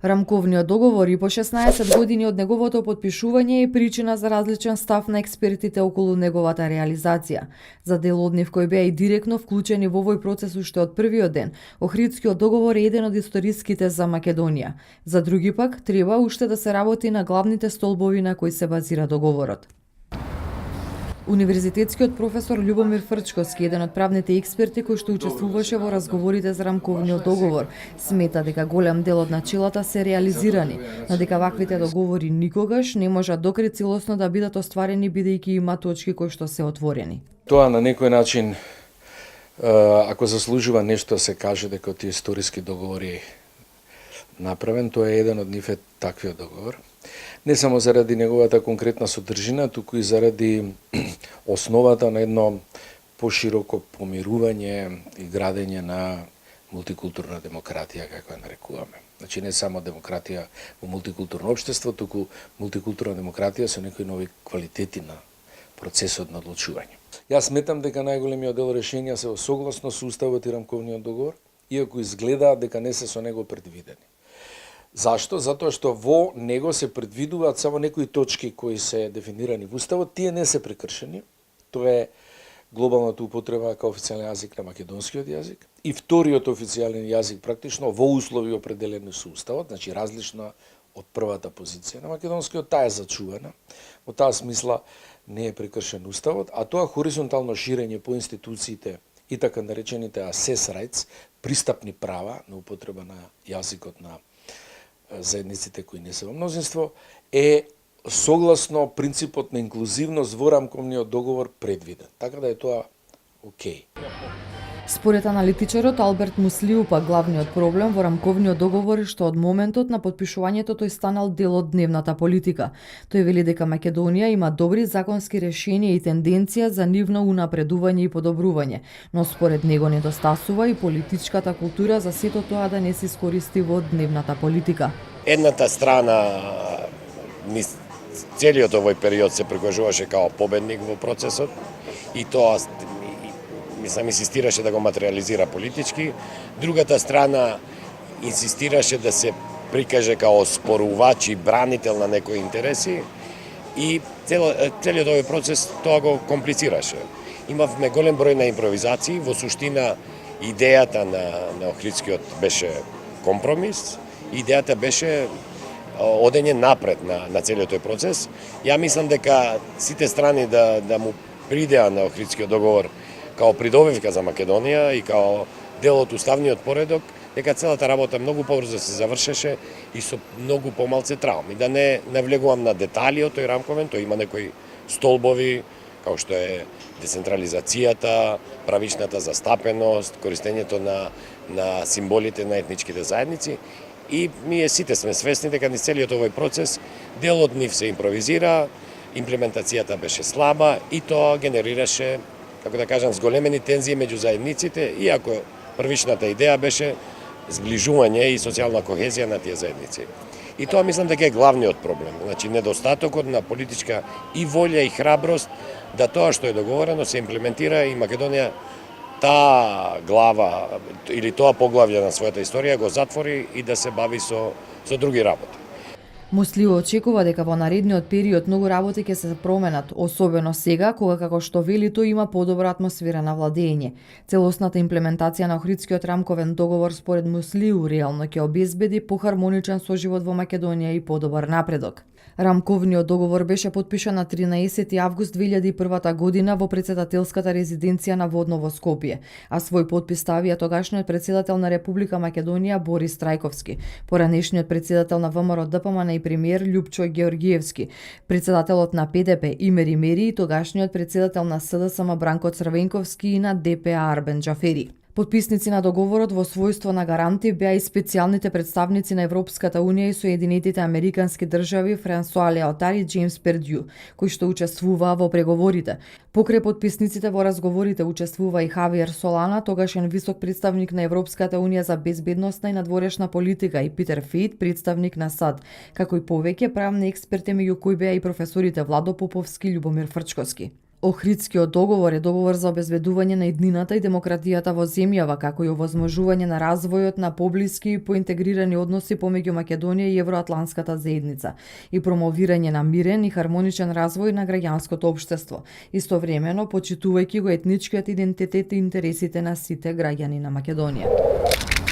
Рамковниот договор и по 16 години од неговото потпишување е причина за различен став на експертите околу неговата реализација. За дел од нив кои беа и директно вклучени во овој процес уште од првиот ден, Охридскиот договор е еден од историските за Македонија. За други пак, треба уште да се работи на главните столбови на кои се базира договорот. Универзитетскиот професор Љубомир Фрчковски, еден од правните експерти кој што учествуваше во разговорите за рамковниот договор, смета дека голем дел од начелата се реализирани, но дека ваквите договори никогаш не можат докари целосно да бидат остварени бидејќи има точки кои што се отворени. Тоа на некој начин, ако заслужува нешто се каже дека тие историски договори направен, тоа е еден од нив е таквиот договор. Не само заради неговата конкретна содржина, туку и заради основата на едно пошироко помирување и градење на мултикултурна демократија, како ја нарекуваме. Значи не само демократија во мултикултурно општество, туку мултикултурна демократија со некои нови квалитети на процесот на одлучување. Јас сметам дека најголемиот дел решенија се согласно со уставот и рамковниот договор, иако изгледаат дека не се со него предвидени. Зашто? Затоа што во него се предвидуваат само некои точки кои се дефинирани во уставот, тие не се прекршени. Тоа е глобалната употреба као официјален јазик на македонскиот јазик и вториот официјален јазик практично во услови определени со уставот, значи различна од првата позиција на македонскиот, таа е зачувана. Во таа смисла не е прекршен уставот, а тоа хоризонтално ширење по институциите и така наречените access rights, пристапни права на употреба на јазикот на заедниците кои не се во мнозинство, е согласно принципот на инклузивност во рамковниот договор предвиден. Така да е тоа окей. Според аналитичарот Алберт Муслиу, па главниот проблем во рамковниот договор е што од моментот на подпишувањето тој станал дел од дневната политика. Тој вели дека Македонија има добри законски решенија и тенденција за нивно унапредување и подобрување, но според него недостасува и политичката култура за сето тоа да не се искористи во дневната политика. Едната страна целиот овој период се прикажуваше као победник во процесот и тоа мислам инсистираше да го материализира политички, другата страна инсистираше да се прикаже као спорувач и бранител на некои интереси и целиот овој процес тоа го комплицираше. Имавме голем број на импровизации, во суштина идејата на Охридскиот беше компромис, идејата беше одење напред на целиот тој процес. Ја мислам дека сите страни да му придеа на Охридскиот договор као придобивка за Македонија и као дел од уставниот поредок, дека целата работа многу побрзо се завршеше и со многу помалце травми. Да не навлегувам на детали од тој рамковен, тој има некои столбови, као што е децентрализацијата, правичната застапеност, користењето на символите на етничките заедници. И ние сите сме свесни дека низ целиот овој процес дел од нив се импровизира, имплементацијата беше слаба и тоа генерираше, како да кажам, зголемени тензии меѓу заедниците, иако првичната идеја беше зближување и социјална кохезија на тие заедници. И тоа мислам дека е главниот проблем, значи недостатокот на политичка и волја и храброст да тоа што е договорено се имплементира и Македонија таа глава или тоа поглавје на својата историја го затвори и да се бави со други работи. Муслиу очекува дека во наредниот период многу работи ќе се променат, особено сега кога како што вели тој има подобра атмосфера на владење. Целосната имплементација на Охридскиот рамковен договор според Муслиу реално ќе обезбеди похармоничен соживот во Македонија и подобар напредок. Рамковниот договор беше потпишан на 13 август 2001 година во претседателската резиденција на Водно во Скопје, а свој подпис ставија тогашниот претседател на Република Македонија Борис Трајковски, поранешниот претседател на ВМРО ДПМН и премиер Љупчо Георгиевски, претседателот на ПДП Имери Мери и тогашниот претседател на СДСМ Бранко Црвенковски и на ДПА Арбен Џафери. Потписници на договорот во својство на гаранти беа и специјалните представници на Европската Унија и Соединетите Американски држави Франсуа Леотар и Џејмс Пердју, кои што учествуваа во преговорите. Покрај потписниците во разговорите учествува и Хавиер Солана, тогашен висок представник на Европската Унија за безбедносна и надворешна политика, и Питер Фейт, представник на САД, како и повеќе правни експерти меѓу кои беа и професорите Владо Поповски и Љубомир Фрчковски. Охридскиот договор е договор за обезбедување на иднината и демократијата во земјава, како и овозможување на развојот на поблиски и поинтегрирани односи помеѓу Македонија и Евроатланската заедница и промовирање на мирен и хармоничен развој на граѓанското општество, истовремено почитувајќи го етничкиот идентитет и интересите на сите граѓани на Македонија.